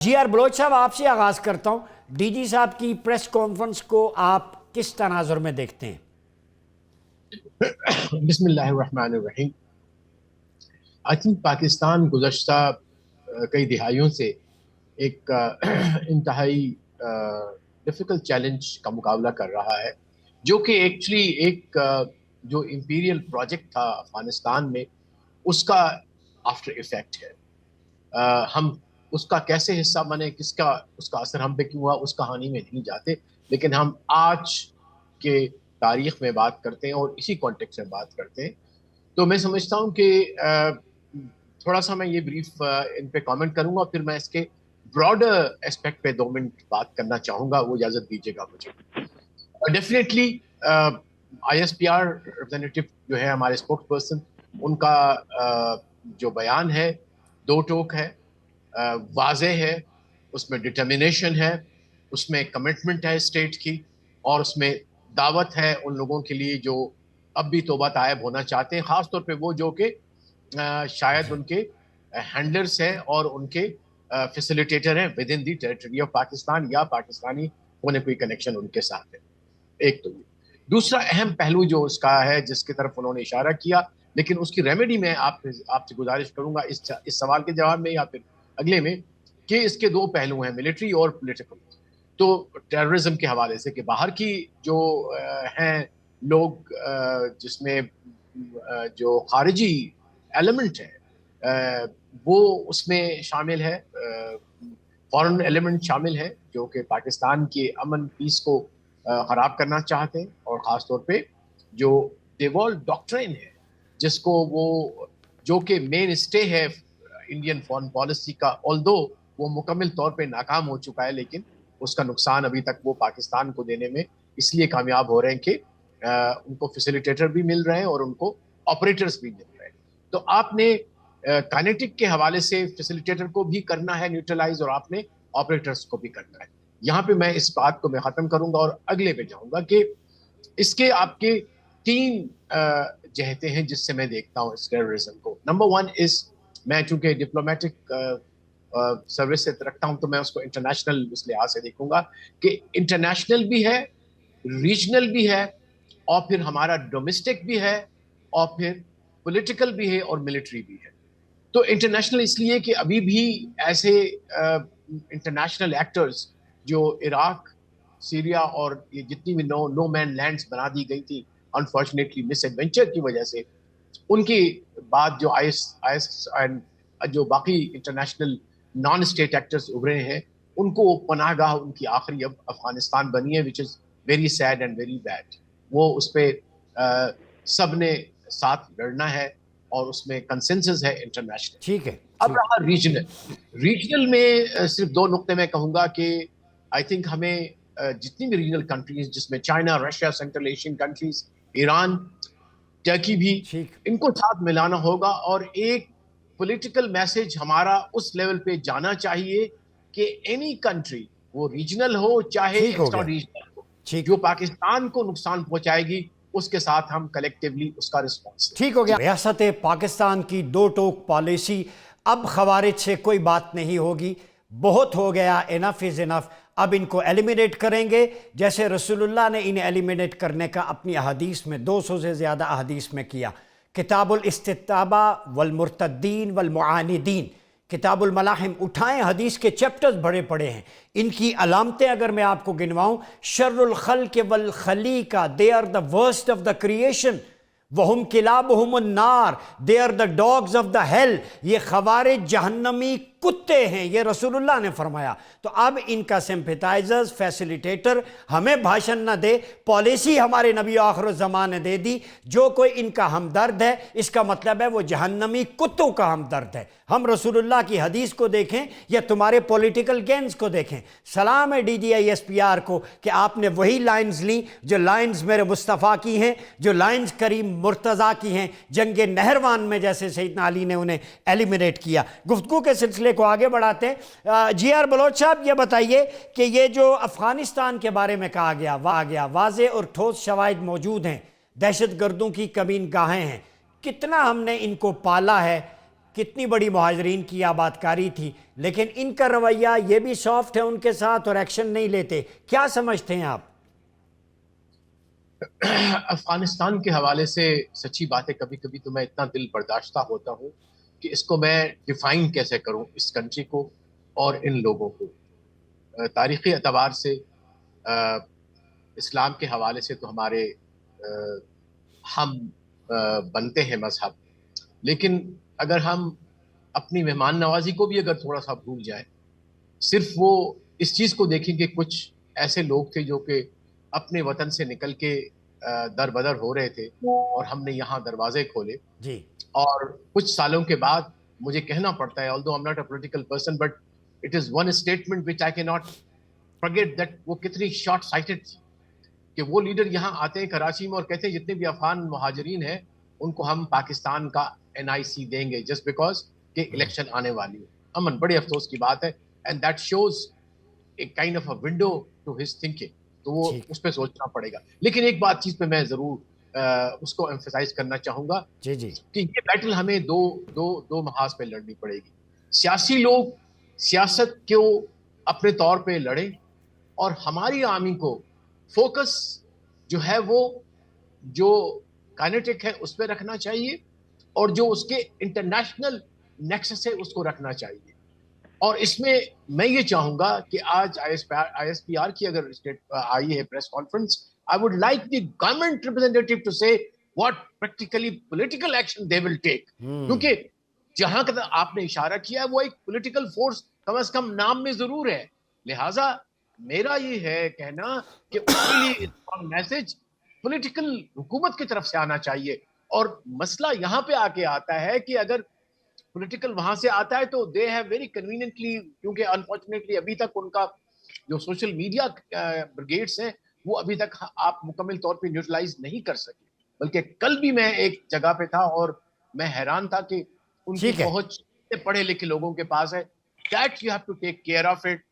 جی are Baloch صاحب، آپ سے آغاز کرتا ہوں۔ ڈی جی صاحب کی پریس کانفرنس کو آپ کس تناظر میں دیکھتے ہیں؟ بسم اللہ الرحمن الرحیم۔ آئی تھنک پاکستان گزشتہ کئی دہائیوں سے ایک انتہائی ڈیفیکلٹ چیلنج کا مقابلہ کر رہا ہے، جو کہ ایکچولی ایک جو امپیریل پروجیکٹ تھا افغانستان میں، اس کا آفٹر ایفیکٹ ہے۔ ہم اس کا کیسے حصہ بنے، اس کا اثر ہم پہ کیوں ہوا، اس کہانی میں نہیں جاتے، لیکن ہم آج کے تاریخ میں بات کرتے ہیں اور اسی کانٹیکسٹ میں بات کرتے ہیں۔ تو میں سمجھتا ہوں کہ تھوڑا سا میں یہ بریف ان پہ کامنٹ کروں گا، پھر میں اس کے براڈر اسپیکٹ پہ 2 منٹ بات کرنا چاہوں گا، وہ اجازت دیجیے گا مجھے۔ Definitely I S P are representative جو ہے ہمارے اسپوکس پرسن، ان کا جو بیان ہے 2 ٹوک ہے، واضح ہے، اس میں ڈٹرمنیشن ہے، اس میں کمٹمنٹ ہے اسٹیٹ کی، اور اس میں دعوت ہے ان لوگوں کے لیے جو اب بھی توبہ طائب ہونا چاہتے ہیں، خاص طور پہ وہ جو کہ شاید ان کے ہینڈلرز ہیں اور ان کے فیسیلیٹیٹر ہیں with in the territory of Pakistan, یا پاکستانی ہونے کوئی کنیکشن ان کے ساتھ ہے۔ ایک تو یہ دوسرا اہم پہلو جو اس کا ہے، جس کی طرف انہوں نے اشارہ کیا، لیکن اس کی ریمیڈی میں آپ سے گزارش کروں گا اس سوال کے جواب میں یا پھر اگلے میں، کہ اس کے 2 پہلو ہیں، ملٹری اور پولیٹیکل۔ تو ٹیررزم کے حوالے سے کہ باہر کی جو ہیں لوگ، جس میں جو خارجی ایلیمنٹ ہے وہ اس میں شامل ہے، فورن ایلیمنٹ شامل ہے، جو کہ پاکستان کے امن پیس کو خراب کرنا چاہتے ہیں، اور خاص طور پہ جو ڈیوال ڈاکٹرین ہے، جس کو وہ جو کہ مین اسٹے ہے انڈین فورن پالیسی کا، آلدو وہ مکمل طور پہ ناکام ہو چکا ہے، لیکن اس کا نقصان ابھی تک وہ پاکستان کو دینے میں اس لیے کامیاب ہو رہے ہیں کہ ان کو فیسیلیٹیٹر بھی مل رہے ہیں اور ان کو آپریٹرز بھی مل رہے ہیں۔ تو آپ نے کائنیٹک کے حوالے سے فیسیلیٹیٹر کو بھی کرنا ہے نیوٹرلائز، اور آپ نے آپریٹرز کو بھی کرنا ہے۔ یہاں پہ میں اس بات کو میں ختم کروں گا اور اگلے پہ جاؤں گا کہ اس کے آپ کے 3 جہتیں ہیں جس سے میں دیکھتا ہوں اس ٹیررزم کو۔ نمبر 1 از، میں چونکہ ڈپلومیٹک سروس سے رکھتا ہوں تو میں اس کو انٹرنیشنل اس لحاظ سے دیکھوں گا کہ انٹرنیشنل بھی ہے، ریجنل بھی ہے، اور پھر ہمارا ڈومیسٹک بھی ہے، اور پھر پولیٹیکل بھی ہے، اور ملٹری بھی ہے۔ تو انٹرنیشنل اس لیے کہ ابھی بھی ایسے انٹرنیشنل ایکٹرز جو عراق، سیریا اور یہ جتنی بھی نو مین لینڈز بنا دی گئی تھی انفارچونیٹلی مس ایڈونچر کی وجہ سے، ان کی بعد جو آئی ایس جو باقی انٹرنیشنل نان اسٹیٹ ایکٹرز ابھرے ہیں، ان کو پناہ گاہ ان کی آخری اب افغانستان بنی ہے، which is very sad and very bad. وہ اس پہ سب نے ساتھ لڑنا ہے، اور اس میں کنسنسس ہے انٹرنیشنل۔ ٹھیک ہے۔ اب رہا ریجنل میں صرف 2 نقطے میں کہوں گا کہ آئی تھنک ہمیں جتنی بھی ریجنل کنٹریز، جس میں China, Russia, central Asian countries, Iran, Turkey بھی، ٹھیک۔ ان کو ساتھ ملانا ہوگا، اور ایک پولیٹیکل میسج ہمارا اس لیول پہ جانا چاہیے کہ اینی کنٹری، وہ ریجنل ہو چاہے ٹھیک ہو ایکسٹرا گیا۔ ریجنل ہو، ٹھیک جو پاکستان کو نقصان پہنچائے گی، اس کے ساتھ ہم کلیکٹیولی اس کا رسپانس۔ ٹھیک ہو گیا۔ ریاست پاکستان کی 2 ٹوک پالیسی، اب خوارج سے کوئی بات نہیں ہوگی، بہت ہو گیا، انف از انف، اب ان کو ایلیمینیٹ کریں گے، جیسے رسول اللہ نے انہیں ایلیمینیٹ کرنے کا اپنی احادیث میں 200 سے زیادہ احادیث میں کیا۔ کتاب الاستتابہ والمرتدین والمعاندین، کتاب الملاحم اٹھائیں، حدیث کے چیپٹرز بڑے پڑے ہیں۔ ان کی علامتیں اگر میں آپ کو گنواؤں، شر الخلق والخلیقہ، they are the worst of the creation، وَهُمْ كِلَابُهُمُ النَّارِ، they are the dogs of the hell، یہ خوارج جہنمی کتے ہیں، یہ رسول اللہ نے فرمایا۔ تو اب ان کا سمپیٹائزرز، فیسیلیٹیٹر ہمیں بھاشن نہ دے، پالیسی ہمارے نبی آخر الزمان نے دے دی، جو کوئی ان کا ہمدرد ہے، اس کا مطلب ہے وہ جہنمی کتوں کا ہمدرد ہے۔ ہم رسول اللہ کی حدیث کو دیکھیں یا تمہارے پولیٹیکل گینز کو دیکھیں۔ سلام ہے D G I S P R کو کہ آپ نے وہی لائنز لیں جو لائنز میرے مصطفیٰ کی ہیں، جو لائنز کریم مرتضیٰ کی ہیں، جنگ نہروان میں جیسے سیدنا علی نے انہیں ایلیمینیٹ کیا۔ گفتگو کے سلسلے کو آگے بڑھاتے ہیں۔ جی آر بلوچ صاحب، یہ بتائیے کہ یہ جو افغانستان کے بارے میں کہا گیا واضح اور ٹھوس شواہد موجود ہیں، دہشت گردوں کی کمین گاہیں ہیں، کتنا ہم نے ان کو پالا ہے، کتنی بڑی مہاجرین کی آباد کاری تھی، لیکن ان کا رویہ یہ بھی سافٹ ہے ان کے ساتھ اور ایکشن نہیں لیتے. کیا سمجھتے ہیں آپ؟ افغانستان کے حوالے سے سچی باتیں کبھی کبھی تو میں اتنا دل برداشتہ ہوتا ہوں کہ اس کو میں ڈیفائن کیسے کروں، اس کنٹری کو اور ان لوگوں کو. تاریخی اعتبار سے اسلام کے حوالے سے تو ہمارے ہم بنتے ہیں مذہب، لیکن اگر ہم اپنی مہمان نوازی کو بھی اگر تھوڑا سا بھول جائیں، صرف وہ اس چیز کو دیکھیں کہ کچھ ایسے لوگ تھے جو کہ اپنے وطن سے نکل کے در بدر ہو رہے تھے اور ہم نے یہاں دروازے کھولے. جی اور کچھ سالوں کے بعد مجھے کہنا پڑتا ہے although I'm not a political person but it is one statement which I cannot forget that وہ کتنی شارٹ سائٹڈ تھی کہ وہ لیڈر یہاں آتے ہیں کراچی میں اور کہتے ہیں جتنے بھی افغان مہاجرین ہیں ان کو ہم پاکستان کا NIC دیں گے جسٹ بیکاز کہ الیکشن آنے والی ہے. امن بڑے افسوس کی بات ہے and that shows a kind of a window to his thinking. تو وہ ٹھیک. اس پہ سوچنا پڑے گا. لیکن ایک بات چیز پہ میں ضرور اس کو ایمفسائز کرنا چاہوں گا جی جی کہ یہ بیٹل ہمیں دو محاذ پہ لڑنی پڑے گی. سیاسی لوگ سیاست کو اپنے طور پہ لڑیں اور ہماری عوامی کو فوکس جو ہے وہ جو کائنیٹک ہے اس پہ رکھنا چاہیے اور جو اس کے انٹرنیشنل نیکسس ہے اس کو رکھنا چاہیے. اور اس میں یہ چاہوں گا کہ آج ISPR کی اگر آئی ہے press conference, I would like the government representative to say what practically political action they will take. کیونکہ جہاں کا آپ نے اشارہ کیا ہے وہ ایک پولیٹیکل فورس کم از کم نام میں ضرور ہے. لہٰذا میرا یہ ہے کہنا کہ اس کے لیے میسج پولیٹیکل حکومت کی طرف سے آنا چاہیے. اور مسئلہ یہاں پہ آ کے آتا ہے کہ اگر پولیٹیکل وہاں سے آتا ہے تو دے ہیو ویری کنوینئنٹلی، کیونکہ انفارچونیٹلی ابھی تک ان کا جو سوشل میڈیا بریگیڈس ہیں وہ ابھی تک آپ مکمل طور پہ نیوٹرلائز نہیں کر سکے. بلکہ کل بھی میں ایک جگہ پہ تھا اور میں حیران تھا کہ ان کی ٹھیک ہے. پہنچ پڑھے لکھے لوگوں کے پاس ہے. That you have to take care of it.